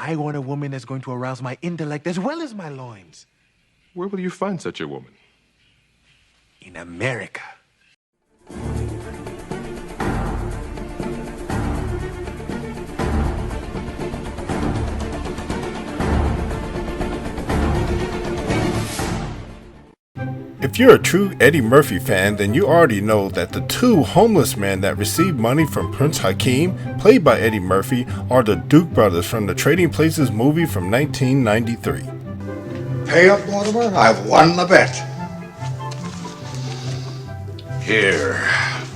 I want a woman that's going to arouse my intellect as well as my loins. Where will you find such a woman? In America. If you're a true Eddie Murphy fan, then you already know that the two homeless men that received money from Prince Akeem, played by Eddie Murphy, are the Duke brothers from the Trading Places movie from 1993. Pay up, Mortimer. I've won the bet. Here,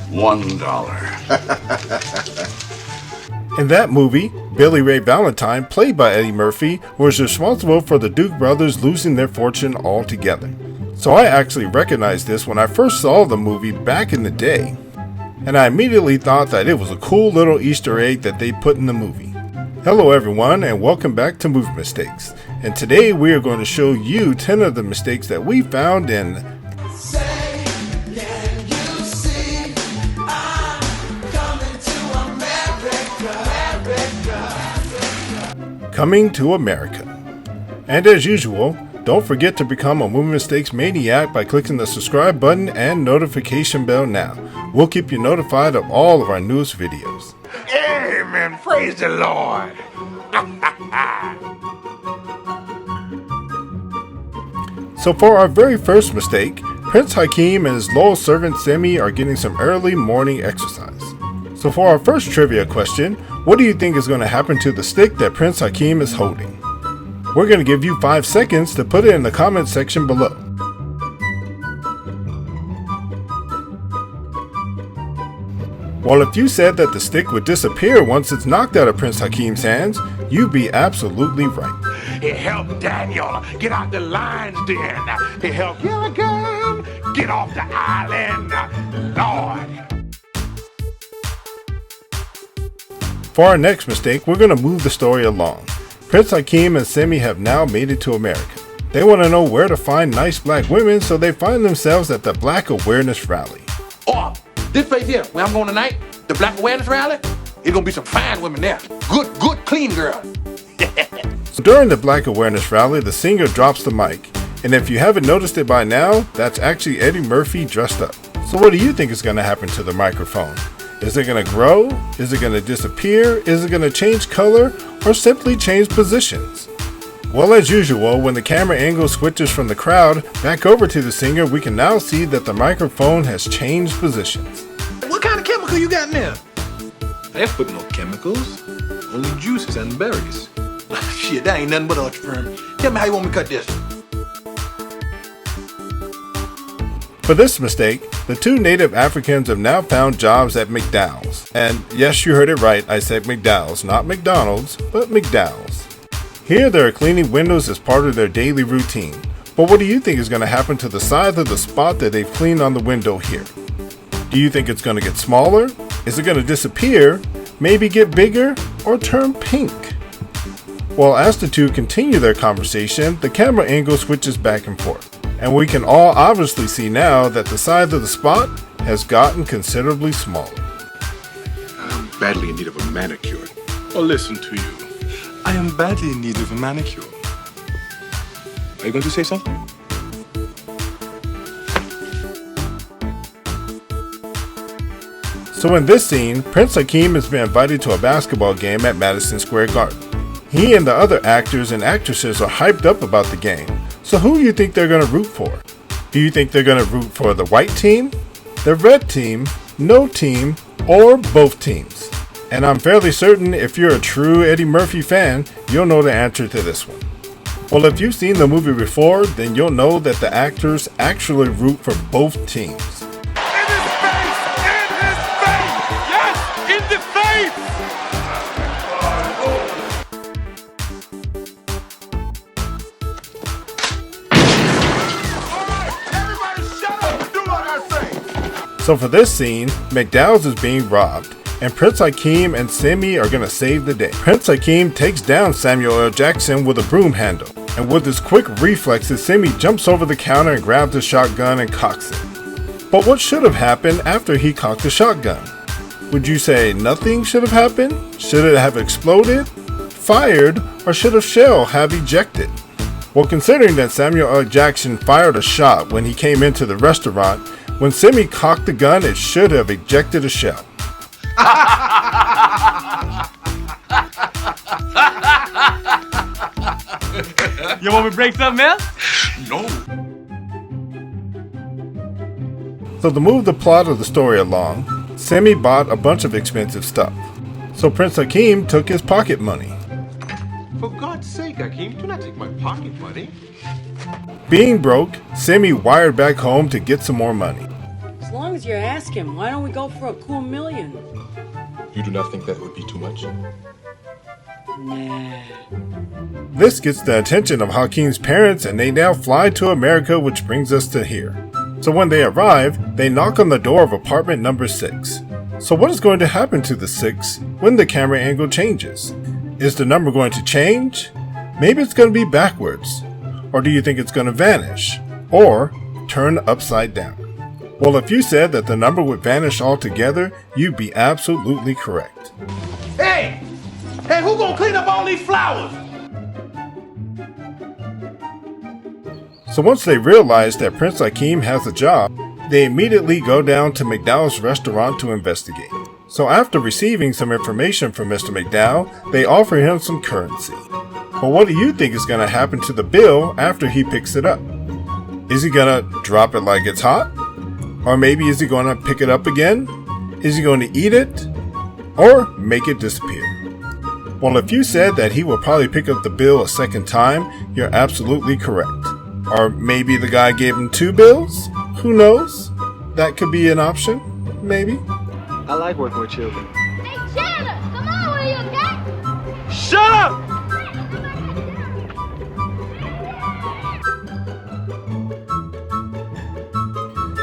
$1. In that movie, Billy Ray Valentine, played by Eddie Murphy, was responsible for the Duke brothers losing their fortune altogether. So I actually recognized this when I first saw the movie back in the day, and I immediately thought that it was a cool little Easter egg that they put in the movie. Hello everyone, and welcome back to Movie Mistakes, and today we are going to show you 10 of the mistakes that we found in Coming to America. And as usual, don't forget to become a Movie Mistakes maniac by clicking the subscribe button and notification bell now. We'll keep you notified of all of our newest videos. Amen. Praise the Lord. So for our very first mistake, Prince Akeem and his loyal servant Semmi are getting some early morning exercise. So for our first trivia question, what do you think is going to happen to the stick that Prince Akeem is holding? We're going to give you 5 seconds to put it in the comment section below. Well, if you said that the stick would disappear once it's knocked out of Prince Akeem's hands, you'd be absolutely right. It helped Daniel get out the lion's den. It helped Gilligan get off the island. Lord. For our next mistake, we're going to move the story along. Prince Akeem and Semmi have now made it to America. They want to know where to find nice black women, so they find themselves at the Black Awareness Rally. Oh, this place here, where I'm going tonight, the Black Awareness Rally, it's gonna be some fine women there. Good, clean girls. So during the Black Awareness Rally, the singer drops the mic. And if you haven't noticed it by now, that's actually Eddie Murphy dressed up. So what do you think is going to happen to the microphone? Is it going to grow? Is it going to disappear? Is it going to change color? Or simply change positions? Well, as usual, when the camera angle switches from the crowd back over to the singer, we can now see that the microphone has changed positions. What kind of chemical you got in there? I ain't put no chemicals, only juices and berries. Shit, that ain't nothing but ultra firm. Tell me how you want me to cut this. For this mistake, the two native Africans have now found jobs at McDowell's. And yes, you heard it right, I said McDowell's, not McDonald's, but McDowell's. Here they are cleaning windows as part of their daily routine. But what do you think is going to happen to the size of the spot that they've cleaned on the window here? Do you think it's going to get smaller? Is it going to disappear? Maybe get bigger? Or turn pink? Well, as the two continue their conversation, the camera angle switches back and forth. And we can all obviously see now that the size of the spot has gotten considerably smaller. I'm badly in need of a manicure. Or listen to you. I am badly in need of a manicure. Are you going to say something? So in this scene, Prince Akeem has been invited to a basketball game at Madison Square Garden. He and the other actors and actresses are hyped up about the game. So who do you think they're going to root for? Do you think they're going to root for the white team, the red team, no team, or both teams? And I'm fairly certain if you're a true Eddie Murphy fan, you'll know the answer to this one. Well, if you've seen the movie before, then you'll know that the actors actually root for both teams. In his face! In his face! Yes! In the face! So for this scene, McDowell's is being robbed, and Prince Akeem and Semmi are gonna save the day. Prince Akeem takes down Samuel L. Jackson with a broom handle, and with his quick reflexes, Semmi jumps over the counter and grabs a shotgun and cocks it. But what should have happened after he cocked the shotgun? Would you say nothing should have happened? Should it have exploded? fired, or should have Shell have ejected? Well, considering that Samuel L. Jackson fired a shot when he came into the restaurant, when Semmi cocked the gun, it should have ejected a shell. You want me to break something else? No. So to move the plot of the story along, Semmi bought a bunch of expensive stuff. So Prince Akeem took his pocket money. For God's sake, Akeem, do not take my pocket money. Being broke, Semmi wired back home to get some more money. As long as you ask him, why don't we go for a cool million? You do not think that would be too much? Nah. This gets the attention of Hakeem's parents, and they now fly to America, which brings us to here. So when they arrive, they knock on the door of apartment number 6. So what is going to happen to the 6 when the camera angle changes? Is the number going to change? Maybe it's going to be backwards. Or do you think it's going to vanish? Or turn upside down? Well, if you said that the number would vanish altogether, you'd be absolutely correct. Hey! Hey, who gonna clean up all these flowers? So once they realize that Prince Akeem has a job, they immediately go down to McDowell's restaurant to investigate. So after receiving some information from Mr. McDowell, they offer him some currency. But what do you think is going to happen to the bill after he picks it up? Is he going to drop it like it's hot? Or maybe is he going to pick it up again? Is he going to eat it? Or make it disappear? Well, if you said that he will probably pick up the bill a second time, you're absolutely correct. Or maybe the guy gave him 2 bills? Who knows? That could be an option, maybe. I like working with children. Hey, Chandler, come on, will you, okay? Shut up!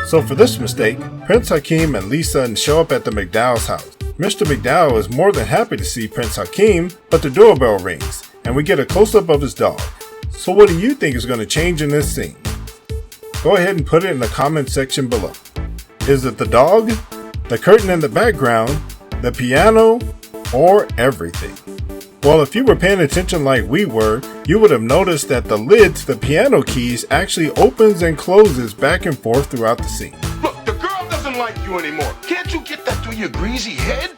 So for this mistake, Prince Akeem and Lisa show up at the McDowell's house. Mr. McDowell is more than happy to see Prince Akeem, but the doorbell rings, and we get a close-up of his dog. So what do you think is going to change in this scene? Go ahead and put it in the comment section below. Is it the dog, the curtain in the background, the piano, or everything? Well, if you were paying attention like we were, you would have noticed that the lid to the piano keys actually opens and closes back and forth throughout the scene. Look, the girl doesn't like you anymore. Can't you get that through your greasy head?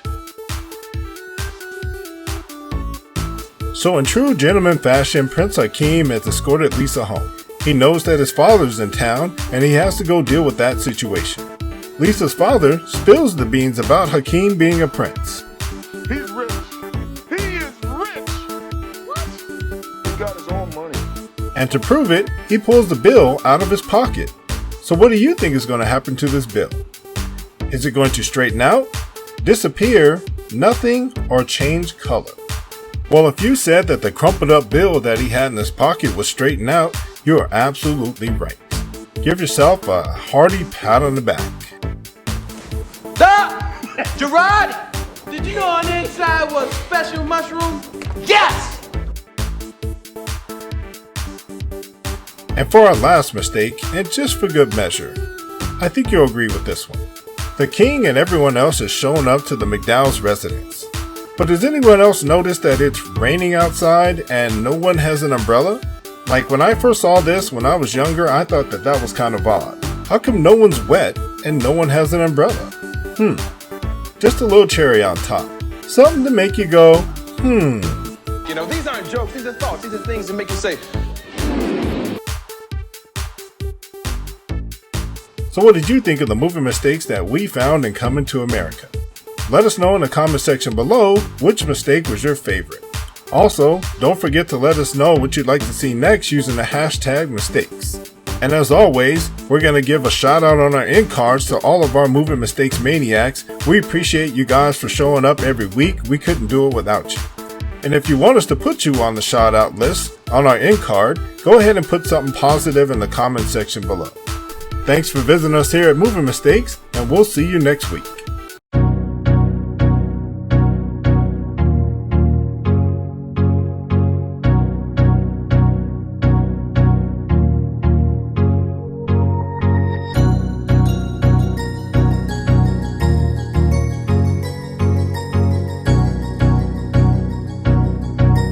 So in true gentleman fashion, Prince Akeem has escorted Lisa home. He knows that his father's in town, and he has to go deal with that situation. Lisa's father spills the beans about Akeem being a prince. He's rich. He is rich. What? He got his own money. And to prove it, he pulls the bill out of his pocket. So what do you think is going to happen to this bill? Is it going to straighten out, disappear, nothing, or change color? Well, if you said that the crumpled up bill that he had in his pocket was straightened out, you are absolutely right. Give yourself a hearty pat on the back. Stop! Gerard, did you know on the inside was special mushroom? Yes! And for our last mistake, and just for good measure, I think you'll agree with this one. The king and everyone else is showing up to the McDowell's residence. But does anyone else notice that it's raining outside and no one has an umbrella? Like when I first saw this when I was younger, I thought that was kind of odd. How come no one's wet and no one has an umbrella? Just a little cherry on top. Something to make you go, You know, these aren't jokes, these are thoughts, these are things that make you say. So what did you think of the movie mistakes that we found in Coming to America? Let us know in the comment section below which mistake was your favorite. Also, don't forget to let us know what you'd like to see next using the hashtag mistakes. And as always, we're going to give a shout out on our end cards to all of our movie mistakes maniacs. We appreciate you guys for showing up every week. We couldn't do it without you. And if you want us to put you on the shout out list on our end card, go ahead and put something positive in the comment section below. Thanks for visiting us here at Movie Mistakes, and we'll see you next week.